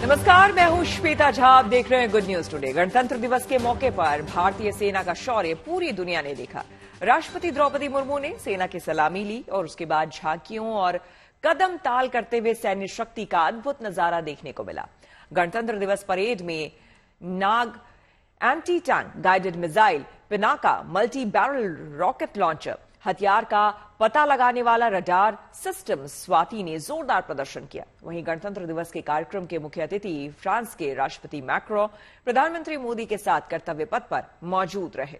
नमस्कार, मैं हूं श्वेता झा। आप देख रहे हैं गुड न्यूज टुडे। गणतंत्र दिवस के मौके पर भारतीय सेना का शौर्य पूरी दुनिया ने देखा। राष्ट्रपति द्रौपदी मुर्मू ने सेना की सलामी ली और उसके बाद झांकियों और कदम ताल करते हुए सैन्य शक्ति का अद्भुत नजारा देखने को मिला। गणतंत्र दिवस परेड में Nag anti tank guided missile, Pinaka multi barrel rocket launcher, हथियार का पता लगाने वाला रडार सिस्टम स्वाति ने जोरदार प्रदर्शन किया। वहीं गणतंत्र दिवस के कार्यक्रम के मुख्य अतिथि फ्रांस के राष्ट्रपति मैक्रो प्रधानमंत्री मोदी के साथ कर्तव्य पथ पर मौजूद रहे।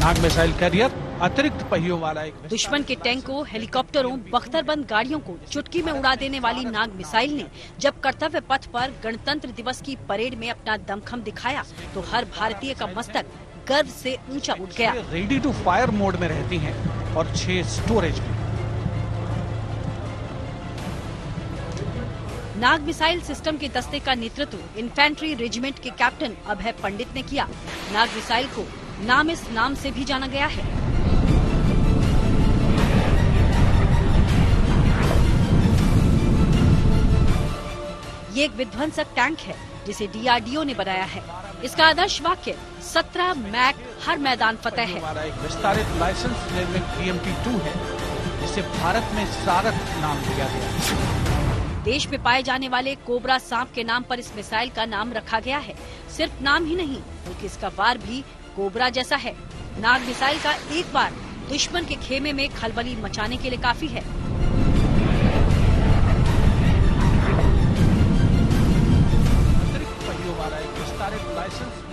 नाग मिसाइल कैरियर अतिरिक्त पहियों वाला एक दुश्मन के टैंकों, हेलीकॉप्टरों, बख्तरबंद गाड़ियों को चुटकी में उड़ा देने वाली नाग मिसाइल ने जब कर्तव्य पथ पर गणतंत्र दिवस की परेड में अपना दमखम दिखाया तो हर भारतीय का मस्तक गर्व से ऊंचा उठ गया। रेडी टू फायर मोड में रहती हैं और 6 स्टोरेज में। नाग मिसाइल सिस्टम के दस्ते का नेतृत्व इन्फेंट्री रेजिमेंट के कैप्टन अभय पंडित ने किया। नाग मिसाइल को नाम इस नाम से भी जाना गया है। ये एक विध्वंसक टैंक है जिसे डीआरडीओ ने बनाया है। इसका आदर्श वाक्य 17 मैक हर मैदान फतेह है। एक विस्तारित लाइसेंस लेवल PMT-2 है जिसे भारत में सारथ नाम दिया गया। देश में पाए जाने वाले कोबरा सांप के नाम पर इस मिसाइल का नाम रखा गया है। सिर्फ नाम ही नहीं बल्कि इसका वार भी कोबरा जैसा है। नाग मिसाइल का एक बार दुश्मन के खेमे में खलबली मचाने के लिए काफी है।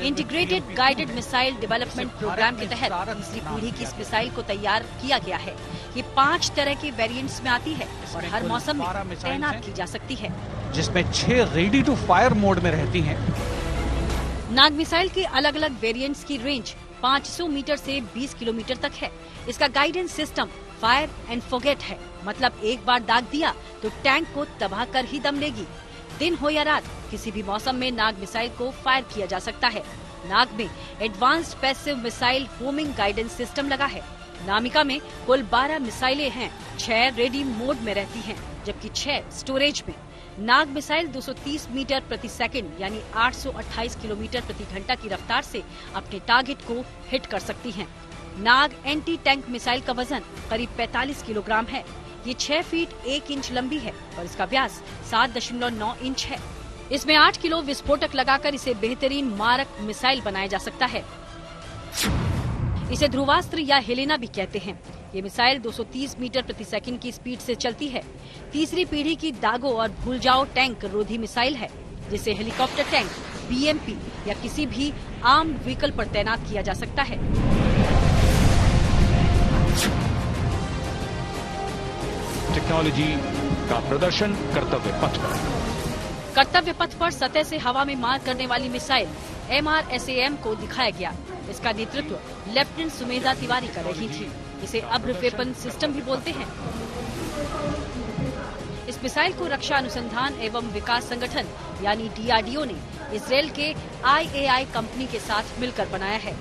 Integrated guided missile development programme के तहत तीसरी पीढ़ी की इस मिसाइल को तैयार किया गया है। ये 5 तरह के वेरिएंट्स में आती है और हर मौसम में तैनात की जा सकती है, जिसमें 6 रेडी टू फायर मोड में रहती हैं। नाग मिसाइल के अलग अलग वेरिएंट्स की रेंज 500 मीटर से 20 किलोमीटर तक है। इसका guidance system fire and forget है, मतलब एक बार दाग दिया तो टैंक को तबाह कर ही दम लेगी। दिन हो या रात किसी भी मौसम में नाग मिसाइल को फायर किया जा सकता है। नाग में advanced passive missile homing guidance system लगा है। नामिका में कुल 12 मिसाइलें हैं। 6 रेडी मोड में रहती हैं, जबकि 6 स्टोरेज में। नाग मिसाइल 230 मीटर प्रति सेकंड यानी 828 किलोमीटर प्रति घंटा की रफ्तार से अपने टारगेट को हिट कर सकती हैं। नाग एंटी टैंक मिसाइल का वजन करीब 45 किलोग्राम है। ये 6 फीट 1 इंच लंबी है और इसका व्यास 7.9 इंच है। इसमें 8 किलो विस्फोटक लगाकर इसे बेहतरीन मारक मिसाइल बनाया जा सकता है। इसे ध्रुवास्त्र या हेलेना भी कहते हैं। ये मिसाइल 230 मीटर प्रति सेकंड की स्पीड से चलती है। तीसरी पीढ़ी की दागो और भूल जाओ टैंक रोधी मिसाइल है, जिसे हेलीकॉप्टर टैंक, BMP या किसी भी आर्म्ड व्हीकल पर तैनात किया जा सकता है। टेक्नोलॉजी का प्रदर्शन कर्तव्य पथ पर। कर्तव्य पथ पर सतह से हवा में मार करने वाली मिसाइल MRSAM को दिखाया गया। इसका नेतृत्व लेफ्टिनेंट सुमेधा तिवारी कर रही थी। इसे अब्र वेपन सिस्टम भी बोलते हैं। इस मिसाइल को रक्षा अनुसंधान एवं विकास संगठन यानी DRDO ने इसराइल के IAI कंपनी के साथ मिलकर बनाया है।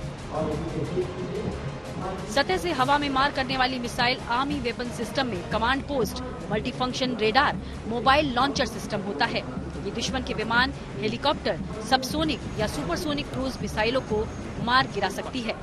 सतह से हवा में मार करने वाली मिसाइल आर्मी वेपन सिस्टम में command post, multifunction radar, mobile launcher system होता है। ये दुश्मन के विमान, हेलीकॉप्टर, सबसोनिक या सुपरसोनिक क्रूज मिसाइलों को मार गिरा सकती है।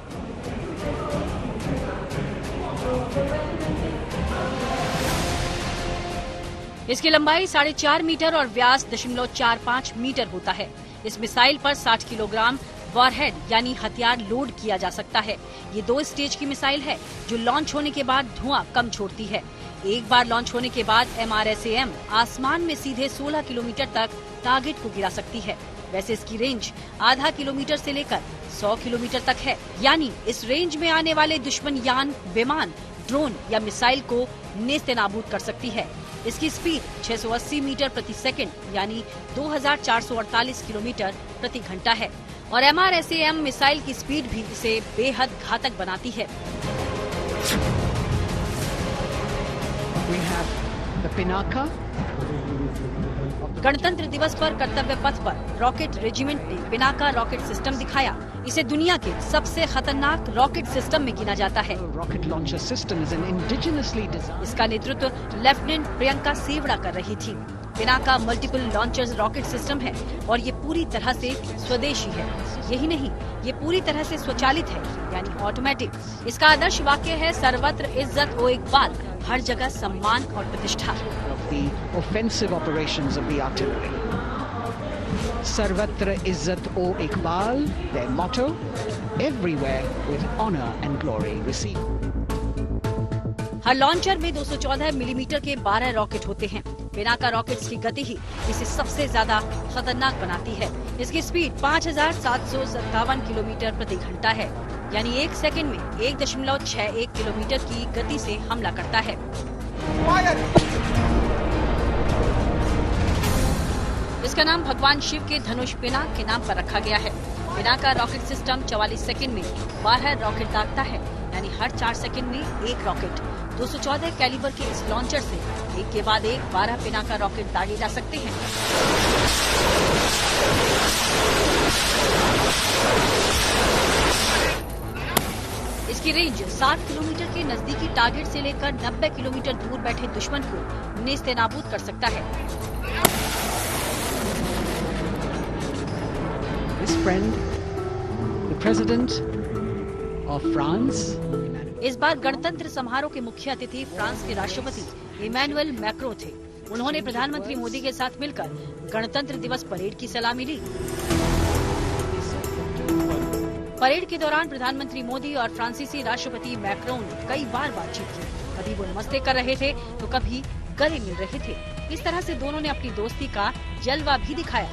इसकी लंबाई 4.5 मीटर और व्यास 0.45 मीटर होता है। इस मिसाइल पर 60 किलोग्राम वॉरहेड यानी हथियार लोड किया जा सकता है। ये 2 स्टेज की मिसाइल है जो लॉन्च होने के बाद धुआं कम छोड़ती है। एक बार लॉन्च होने के बाद MRSAM आसमान में सीधे 16 किलोमीटर तक टारगेट को गिरा सकती है। वैसे इसकी रेंज आधा किलोमीटर से लेकर 100 किलोमीटर तक है, यानी इस रेंज में आने वाले दुश्मन यान, विमान, ड्रोन या मिसाइल को नेस्तनाबूद कर सकती है। इसकी स्पीड 680 मीटर प्रति सेकंड यानी 2448 किलोमीटर प्रति घंटा है और MRSAM मिसाइल की स्पीड भी इसे बेहद घातक बनाती है। We have the Pinaka गणतंत्र दिवस पर कर्तव्य पथ पर रॉकेट रेजिमेंट ने पिनाका रॉकेट सिस्टम दिखाया। इसे दुनिया के सबसे खतरनाक रॉकेट सिस्टम में गिना जाता है। इसका नेतृत्व लेफ्टिनेंट प्रियंका सेवड़ा कर रही थी। Pinaka multiple launchers rocket system है और ये पूरी तरह से स्वदेशी है। यही नहीं, ये पूरी तरह से स्वचालित है, यानी ऑटोमेटिक। इसका आदर्श वाक्य है, सर्वत्र इज्जत ओ इकबाल, हर जगह सम्मान और प्रतिष्ठा। Offensive operations of the artillery. Sarvatra Izzat o Iqbal, their motto, everywhere with honor and glory received. Her launcher में 214 मिलीमीटर के 12 रॉकेट होते हैं। पिनाका रॉकेट्स की गति ही इसे सबसे ज्यादा खतरनाक बनाती है। इसकी स्पीड 5,757 किलोमीटर प्रति घंटा है, यानी 1 सेकंड में 1.61 किलोमीटर की गति से हमला करता है। इसका नाम भगवान शिव के धनुष पिनाक के नाम पर रखा गया है। पिनाका रॉकेट सिस्टम 44 सेकंड में 12 रॉकेट दागता है, यानी हर 4 सेकंड में 1 रॉकेट। 214 कैलिबर के इस लॉन्चर से एक के बाद एक 12 पिनाका रॉकेट दागे जा सकते हैं। इसकी रेंज 60 किलोमीटर के नजदीकी टारगेट से लेकर 90 किलोमीटर दूर बैठे दुश्मन को नेस्तनाबूद कर सकता है। This friend, the president of France. इस बार गणतंत्र समारोह के मुख्य अतिथि फ्रांस के राष्ट्रपति इमैनुअल मैक्रों थे। उन्होंने प्रधानमंत्री मोदी के साथ मिलकर गणतंत्र दिवस परेड की सलामी ली। परेड के दौरान प्रधानमंत्री मोदी और फ्रांसीसी राष्ट्रपति मैक्रों ने कई बार बातचीत की। कभी वो नमस्ते कर रहे थे तो कभी गले मिल रहे थे। इस तरह से दोनों ने अपनी दोस्ती का जलवा भी दिखाया।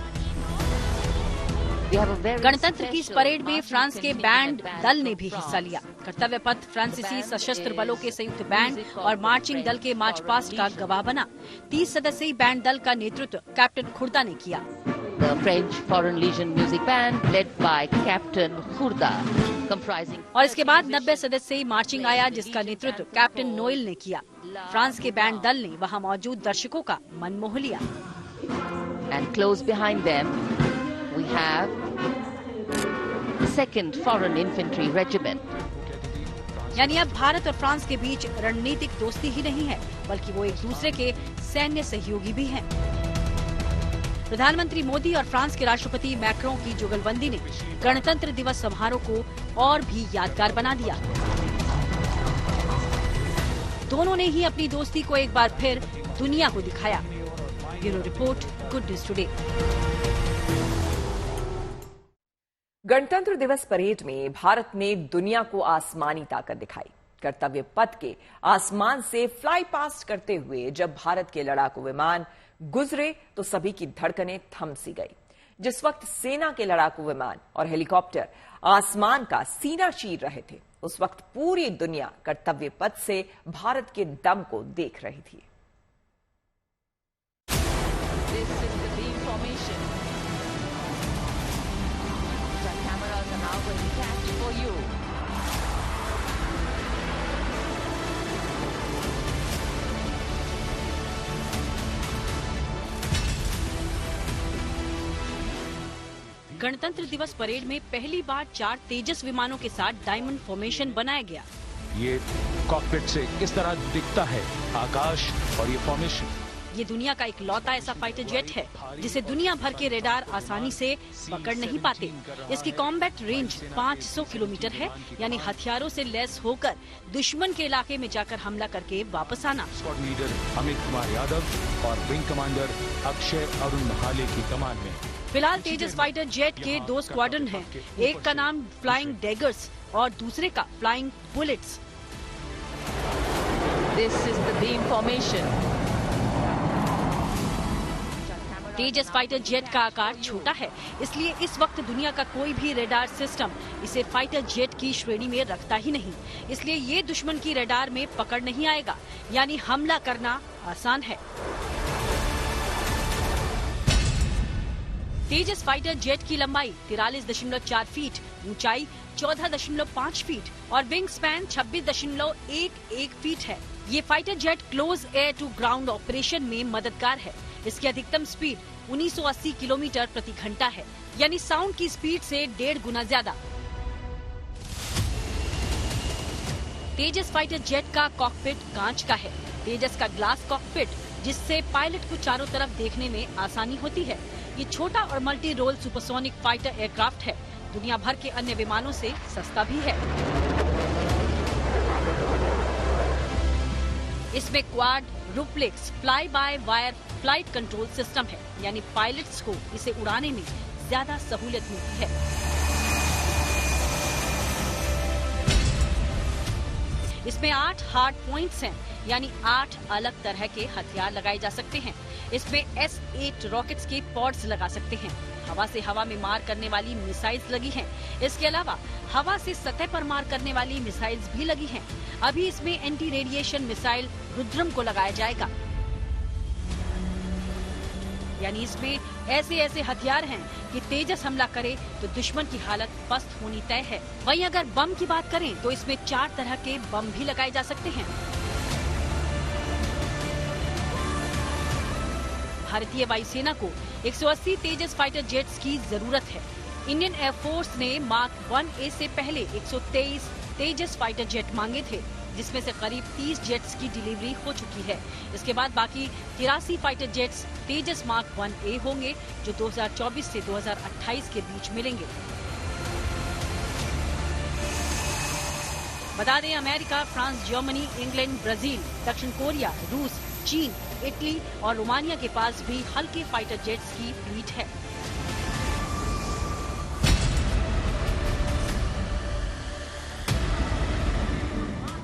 गणतंत्र की इस परेड में फ्रांस के बैंड दल ने भी हिस्सा लिया। कर्तव्य पथ फ्रांसीसी सशस्त्र बलों के संयुक्त बैंड और मार्चिंग दल के मार्च पास्ट का गवाह बना। 30 सदस्यीय बैंड दल का नेतृत्व कैप्टन खुर्दा ने किया। The French Foreign Legion Music Band led by Captain Khurda, comprising. और इसके बाद 90 सदस्यीय मार्चिंग आया, जिसका नेतृत्व कैप्टन नोएल ने किया। फ्रांस के बैंड दल ने वहां मौजूद दर्शकों का मन मोह लिया। And close behind them, we have the 2nd Foreign Infantry Regiment. यानी अब भारत और फ्रांस के बीच रणनीतिक दोस्ती ही नहीं है, बल्कि वो एक दूसरे के सैन्य सहयोगी भी हैं। प्रधानमंत्री मोदी और फ्रांस के राष्ट्रपति मैक्रों की जुगलबंदी ने गणतंत्र दिवस समारोह को और भी यादगार बना दिया। दोनों ने ही अपनी दोस्ती को एक बार फिर दुनिया को दिखाया। Bureau report, good news today. गणतंत्र दिवस परेड में भारत ने दुनिया को आसमानी ताकत दिखाई। कर्तव्य पथ के आसमान से फ्लाई पास्ट करते हुए जब भारत के लड़ाकू विमान गुजरे तो सभी की धड़कनें थम सी गई। जिस वक्त सेना के लड़ाकू विमान और हेलीकॉप्टर आसमान का सीना चीर रहे थे, उस वक्त पूरी दुनिया कर्तव्य पथ से भारत के दम को देख रही थी। गणतंत्र दिवस परेड में पहली बार 4 तेजस विमानों के साथ डायमंड फॉर्मेशन बनाया गया। ये कॉकपिट से किस तरह दिखता है आकाश और ये फॉर्मेशन। ये दुनिया का इकलौता ऐसा फाइटर जेट है जिसे दुनिया भर के रेडार आसानी से पकड़ नहीं पाते। इसकी कॉम्बैट रेंज 500 किलोमीटर है, यानी हथियारों से लैस होकर दुश्मन के इलाके में जाकर हमला करके वापस आना। स्क्वाड लीडर अमित कुमार यादव और विंग कमांडर अक्षय अरुण महाले की कमान में। फिलहाल तेजस फाइटर जेट के 2 स्क्वाड्रन हैं। एक का नाम फ्लाइंग डैगर्स और दूसरे का flying bullets. This is the beam formation. Tejas fighter jet का आकार छोटा है, इसलिए इस वक्त दुनिया का कोई भी रेडार सिस्टम इसे फाइटर जेट की श्रेणी में रखता ही नहीं। इसलिए ये दुश्मन की रेडार में पकड़ नहीं आएगा, यानी हमला करना आसान है। तेजस फाइटर जेट की लंबाई 43.4 फीट, ऊंचाई 14.5 फीट और विंग स्पैन 26.11 फीट है। ये fighter jet close air to ground operation में मददगार है। इसकी अधिकतम स्पीड 1980 किलोमीटर प्रति घंटा है, यानी साउंड की स्पीड से 1.5 गुना ज्यादा। तेजस फाइटर जेट का कॉकपिट कांच का है। तेजस का ग्लास कॉकपिट, जिससे पायलट को चारों तरफ देखने में आसानी होती है। ये छोटा और multi role supersonic fighter aircraft है। दुनिया भर के अन्य विमानों से सस्ता भी है। इसमें quadruplex fly by wire flight control system है, यानी पायलट्स को इसे उड़ाने में ज्यादा सहूलियत मिलती है। इसमें 8 हार्ड पॉइंट्स हैं, यानी 8 अलग तरह के हथियार लगाए जा सकते हैं। इसमें S-8 रॉकेट्स के पॉड्स लगा सकते हैं। हवा से हवा में मार करने वाली मिसाइल्स लगी हैं। इसके अलावा हवा से सतह पर मार करने वाली मिसाइल्स भी लगी हैं। अभी इसमें एंटी रेडिएशन मिसाइल रुद्रम को लगाया जाएगा, यानी इसमें ऐसे हथियार हैं कि तेजस हमला करे तो दुश्मन की हालत पस्त होनी तय है। वहीं अगर बम की बात करें तो इसमें 4 तरह के बम भी लगाए जा सकते हैं। भारतीय वायुसेना को 180 तेजस फाइटर जेट्स की जरूरत है। इंडियन एयरफोर्स ने मार्क 1A से पहले 123 तेजस फाइटर जेट मांगे थे, जिसमें से करीब 30 जेट्स की डिलीवरी हो चुकी है। इसके बाद बाकी 83 फाइटर जेट्स तेजस मार्क 1A होंगे, जो 2024 से 2028 के बीच मिलेंगे। बता दें, America, France, Germany, England, Brazil, दक्षिण कोरिया, रूस, चीन, इटली और रोमानिया के पास भी हल्के फाइटर जेट्स की फ्लीट है।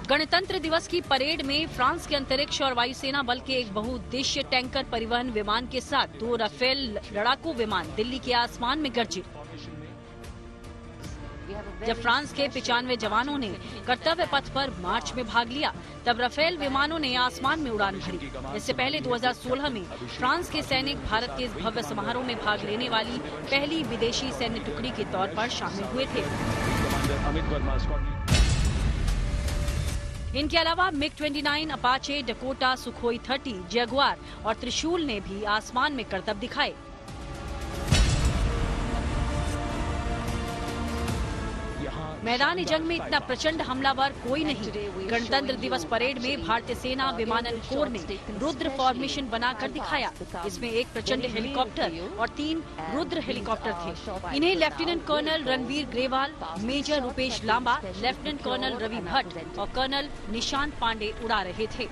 गणतंत्र दिवस की परेड में फ्रांस के अंतरिक्ष और वायुसेना बल के एक बहुउद्देश्य टैंकर परिवहन विमान के साथ 2 राफेल लड़ाकू विमान दिल्ली के आसमान में गरजे। जब फ्रांस के 95 जवानों ने कर्तव्य पथ पर मार्च में भाग लिया, तब राफेल विमानों ने आसमान में उड़ान भरी। इससे पहले 2016 में फ्रांस के सैनिक भारत के इस भव्य समारोह में भाग लेने वाली पहली विदेशी सैन्य टुकड़ी के तौर पर शामिल हुए थे। इनके अलावा MiG-29, Apache, Dakota, Sukhoi 30, Jaguar और त्रिशूल ने भी आसमान में करतब दिखाए। मैदान जंग में इतना प्रचंड हमलावर कोई नहीं। गणतंत्र दिवस परेड में भारतीय सेना विमानन कोर ने रुद्र फॉर्मेशन बनाकर दिखाया। इसमें एक प्रचंड हेलीकॉप्टर और 3 रुद्र हेलीकॉप्टर थे। इन्हें lieutenant colonel Ranveer Grewal, major Rupesh Lamba, lieutenant colonel Ravi Bhatt और कर्नल निशांत पांडे उड़ा रहे थे।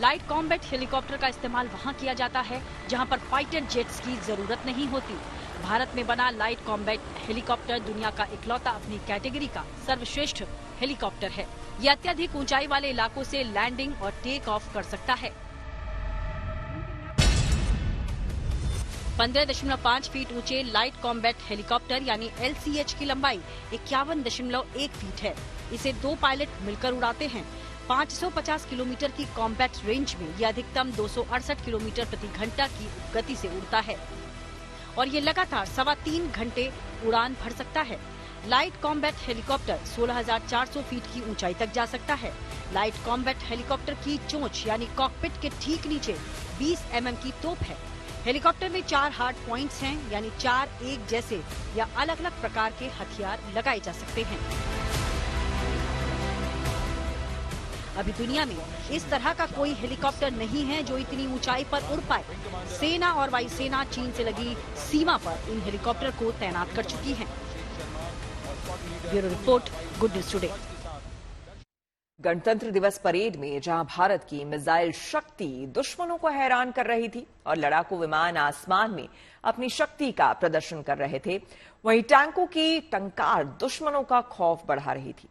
लाइट कॉम्बैट हेलीकॉप्टर का इस्तेमाल वहां किया जाता है जहां पर फाइटर जेट्स की जरूरत नहीं होती। भारत में बना लाइट कॉम्बैट हेलीकॉप्टर दुनिया का इकलौता अपनी कैटेगरी का सर्वश्रेष्ठ हेलीकॉप्टर है। ये अत्यधिक ऊंचाई वाले इलाकों से लैंडिंग और टेक ऑफ कर सकता है। 15.5 फीट ऊंचे लाइट कॉम्बैट हेलीकॉप्टर यानी LCH की लंबाई 51.1 फीट है। इसे 2 पायलट मिलकर उड़ाते हैं। 550 किलोमीटर की कॉम्बैट रेंज में यह अधिकतम 268 किलोमीटर प्रति घंटा की गति से उड़ता है और ये लगातार 3.25 घंटे उड़ान भर सकता है। लाइट कॉम्बैट हेलीकॉप्टर 16,400 फीट की ऊंचाई तक जा सकता है। लाइट कॉम्बैट हेलीकॉप्टर की चोंच यानी कॉकपिट के ठीक नीचे 20 mm की तोप है। हेलीकॉप्टर में 4 हार्ड पॉइंट्स हैं, यानी 4 एक जैसे या अलग अलग प्रकार के हथियार लगाए जा सकते हैं। अभी दुनिया में इस तरह का कोई हेलीकॉप्टर नहीं है जो इतनी ऊंचाई पर उड़ पाए। सेना और वायुसेना चीन से लगी सीमा पर इन हेलीकॉप्टर को तैनात कर चुकी है। Bureau report, good news today. गणतंत्र दिवस परेड में जहां भारत की मिसाइल शक्ति दुश्मनों को हैरान कर रही थी और लड़ाकू विमान आसमान में अपनी शक्ति का प्रदर्शन कर रहे थे, वहीं टैंकों की टंकार दुश्मनों का खौफ बढ़ा रही थी।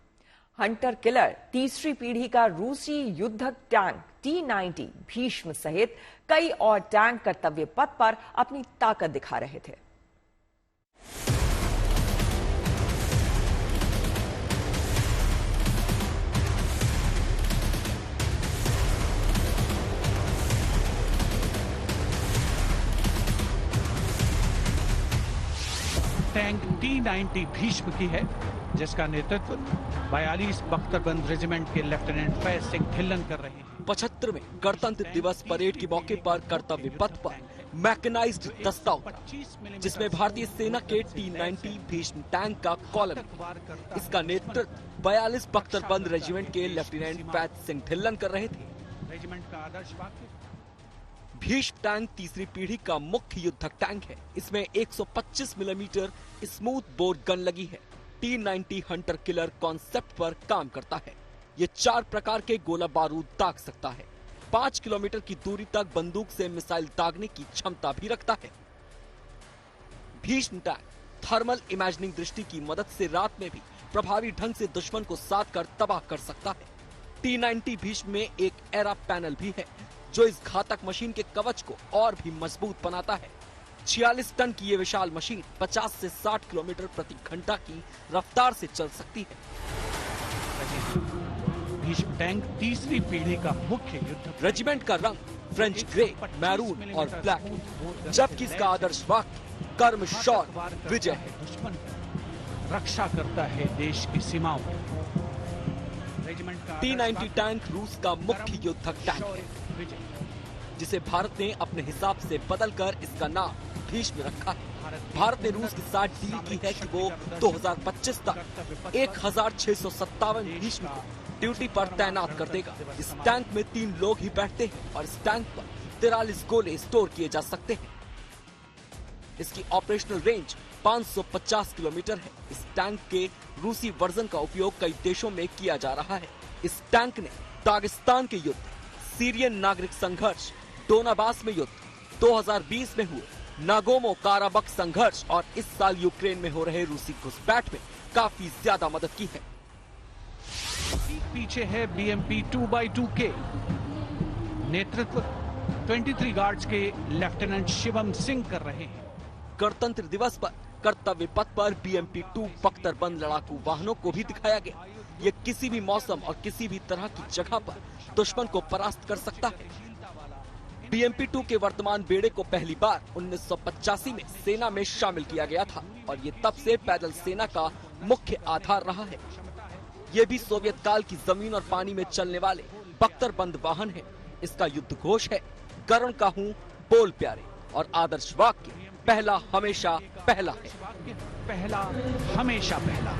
हंटर किलर तीसरी पीढ़ी का रूसी युद्धक टैंक T-90 भीष्म सहित कई और टैंक कर्तव्य पथ पर अपनी ताकत दिखा रहे थे। टैंक T-90 भीष्म की है। जिसका नेतृत्व 42 बख्तरबंद रेजिमेंट के लेफ्टिनेंट फैज सिंह ढिल्लन कर रहे हैं। 75वें गणतंत्र दिवस परेड के मौके पर कर्तव्य पथ पर मैकेनाइज्ड दस्ता उतरा, जिसमें भारतीय सेना के T-90 भीष्म टैंक का कॉलम है। इसका नेतृत्व 42 बख्तरबंद रेजिमेंट के लेफ्टिनेंट फैज सिंह ढिल्लन कर रहे थे। रेजिमेंट का आदर्श वाक्य भीष्म टैंक तीसरी पीढ़ी का मुख्य युद्धक टैंक है। इसमें 125 मिलीमीटर स्मूथ बोर गन लगी है। T-90 हंटर किलर कॉन्सेप्ट पर काम करता है। ये 4 प्रकार के गोला बारूद दाग सकता है। 5 किलोमीटर की दूरी तक बंदूक से मिसाइल दागने की क्षमता भी रखता है। भीष्म टैंक थर्मल इमेजिनिंग दृष्टि की मदद से रात में भी प्रभावी ढंग से दुश्मन को साध कर तबाह कर सकता है। T-90 भीष्म में एक एरा पैनल भी है, जो इस घातक मशीन के कवच को और भी मजबूत बनाता है। 46 टन की ये विशाल मशीन 50 से 60 किलोमीटर प्रति घंटा की रफ्तार से चल सकती है। भीष्म टैंक तीसरी पीढ़ी का मुख्य युद्ध रेजिमेंट का रंग फ्रेंच ग्रे, मैरून और ब्लैक है, जबकि इसका आदर्श वाक्य कर्म शौर्य विजय है। दुश्मन रक्षा करता है देश की सीमाओं की। T-90 टैंक रूस का मुख्य युद्धक टैंक है, जिसे भारत ने अपने हिसाब से बदलकर इसका नाम भीष्म रखा है। भारत ने रूस के साथ डील की है कि वो 2025 तक 1657 भीष्म को ड्यूटी पर तैनात कर देगा। इस टैंक में 3 लोग ही बैठते हैं और इस टैंक पर 43 गोले स्टोर किए जा सकते हैं। इसकी ऑपरेशनल रेंज 550 किलोमीटर है। इस टैंक के रूसी वर्जन का उपयोग कई देशों में किया जा रहा है। इस टैंक ने दागिस्तान के युद्ध, सीरियन नागरिक संघर्ष, डोनाबास में युद्ध, 2020 में हुए नागोर्नो काराबख संघर्ष और इस साल यूक्रेन में हो रहे रूसी घुसपैठ में काफी ज्यादा मदद की है। पीछे है BMP 2x2K। नेतृत्व 23 गार्ड्स के लेफ्टिनेंट शिवम सिंह कर रहे हैं। गणतंत्र दिवस पर कर्तव्य पथ पर BMP 2 बख्तरबंद लड़ाकू वाहनों को भी दिखाया गया। ये किसी भी मौसम और किसी भी तरह की जगह पर दुश्मन को परास्त कर सकता है। BMP 2 के वर्तमान बेड़े को पहली बार 1985 में सेना में शामिल किया गया था और ये तब से पैदल सेना का मुख्य आधार रहा है। ये भी सोवियत काल की जमीन और पानी में चलने वाले बख्तरबंद वाहन है। इसका युद्ध घोष है, कर्म का हूँ बोल प्यारे, और आदर्श वाक्य पहला हमेशा पहला है। पहला हमेशा पहला।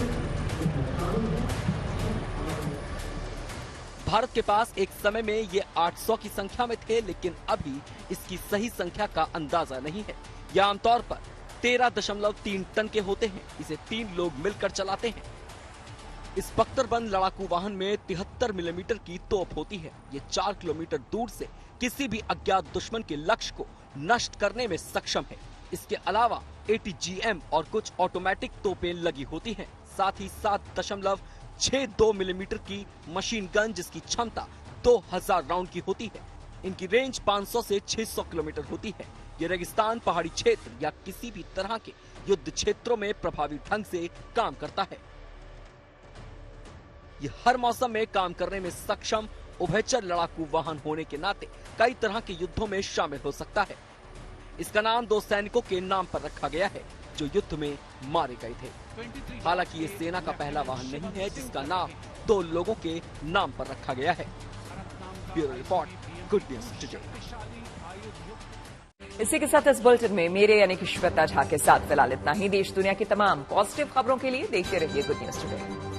भारत के पास एक समय में ये 800 की संख्या में थे, लेकिन अभी इसकी सही संख्या का अंदाजा नहीं है। यह आमतौर पर 13.3 टन के होते हैं। इसे 3 लोग मिलकर चलाते हैं। इस बख्तरबंद लड़ाकू वाहन में 73 मिलीमीटर की तोप होती है। ये 4 किलोमीटर दूर से किसी भी अज्ञात दुश्मन के लक्ष्य को नष्ट करने में सक्षम है। इसके अलावा ATGM और कुछ ऑटोमेटिक तोपें लगी होती हैं। साथ ही 7.62 मिलीमीटर की मशीन गन, जिसकी क्षमता 2000 राउंड की होती है। इनकी रेंज 500 से 600 किलोमीटर होती है। ये रेगिस्तान, पहाड़ी क्षेत्र या किसी भी तरह के युद्ध क्षेत्रों में प्रभावी ढंग से काम करता है। ये हर मौसम में काम करने में सक्षम उभयचर लड़ाकू वाहन होने के नाते कई तरह के युद्धों में शामिल हो सकता है। इसका नाम 2 सैनिकों के नाम पर रखा गया है जो युद्ध में मारे गए थे। हालांकि ये सेना का पहला वाहन नहीं है जिसका नाम 2 लोगों के नाम पर रखा गया है। Bureau report, good news today. इसी के साथ इस बुलेटिन में मेरे यानी कि श्वेता झा के साथ फिलहाल इतना ही। देश दुनिया की तमाम पॉजिटिव खबरों के लिए देखते रहिए गुड न्यूज टुडे।